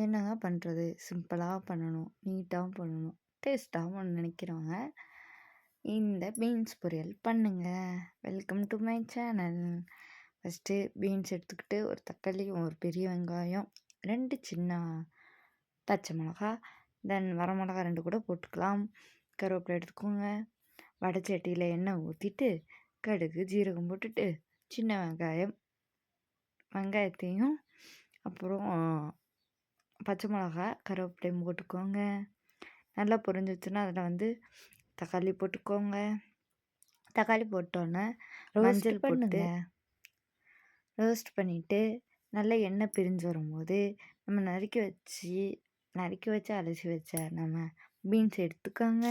என்னங்க பண்ணுறது? சிம்பிளாக பண்ணணும், நீட்டாகவும் பண்ணணும், டேஸ்ட்டாகவும் நினைக்கிறவங்க இந்த பீன்ஸ் பொரியல் பண்ணுங்க. Welcome to my channel. First beans எடுத்துக்கிட்டு ஒரு தக்காளி, ஒரு பெரிய வெங்காயம், 2 சின்ன பச்சை மிளகா, தென் வரமிளகா 2 கூட போட்டுக்கலாம். கருவேப்பிலை எடுத்துக்கோங்க. வடைச்சட்டியில் எண்ணெய் ஊற்றிட்டு கடுகு ஜீரகம் போட்டுட்டு சின்ன வெங்காயத்தையும் அப்புறம் பச்சை மிளகா கருவேப்பிலையும் போட்டுக்கோங்க. நல்லா பொரிஞ்சிச்சுன்னா அதில் தக்காளி போட்டுக்கோங்க. தக்காளி போட்டோன்னே மஞ்சள் போட்டு ரோஸ்ட் பண்ணிவிட்டு நல்லா எண்ணெய் பிரிஞ்சு வரும்போது நம்ம நறுக்கி வச்சு அலசி வச்ச நம்ம பீன்ஸ் எடுத்துக்கோங்க.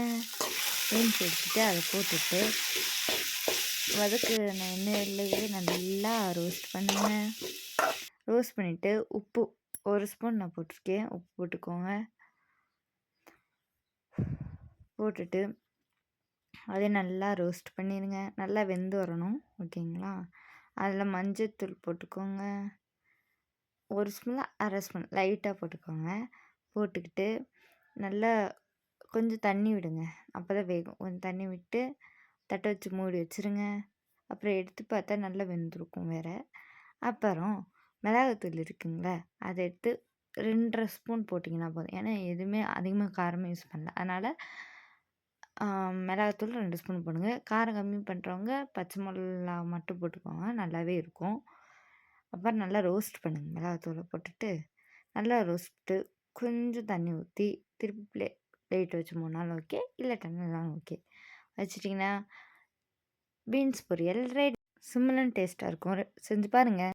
பீன்ஸ் எடுத்துகிட்டு அதை போட்டுட்டு வதக்குன எண்ணெயிலேயே நல்லா ரோஸ்ட் பண்ணுங்க. ரோஸ்ட் பண்ணிவிட்டு உப்பு 1 ஸ்பூன் நான் போட்டிருக்கேன். உப்பு போட்டுக்கோங்க. போட்டுட்டு அதே நல்லா ரோஸ்ட் பண்ணிடுங்க. நல்லா வெந்து வரணும். ஓகேங்களா? அதில் மஞ்சத்தூள் போட்டுக்கோங்க. 1 ஸ்பூனில் 1/2 ஸ்பூன் லைட்டாக போட்டுக்கோங்க. போட்டுக்கிட்டு நல்லா கொஞ்சம் தண்ணி விடுங்க. அப்போ தான் வேகும். கொஞ்சம் தண்ணி விட்டு தட்டை வச்சு மூடி வச்சுருங்க. அப்புறம் எடுத்து பார்த்தா நல்லா வெந்திருக்கும் வேறு. அப்புறம் மிளகாத்தூள் இருக்குங்களே, அதை எடுத்து 2 1/2 ஸ்பூன் போட்டிங்கன்னா போதும். ஏன்னா எதுவுமே அதிகமாக காரமாக யூஸ் பண்ணல. அதனால் மிளகாத்தூள் 2 ஸ்பூன் போடுங்க. காரம் கம்மி பண்ணுறவங்க பச்சை மிளகா மட்டும் போட்டுக்கோங்க. நல்லாவே இருக்கும். அப்புறம் நல்லா ரோஸ்ட் பண்ணுங்க. மிளகாத்தூளை போட்டுட்டு நல்லா ரோஸ்ட்டு கொஞ்சம் தண்ணி ஊற்றி திருப்பி பிளேட் வச்சு 3 நாள் ஓகே, இல்லை 10 நாள் ஓகே வச்சிட்டிங்கன்னா பீன்ஸ் பொரியல் ரெடி. சிம்மிலும் டேஸ்ட்டாக இருக்கும். செஞ்சு பாருங்கள்.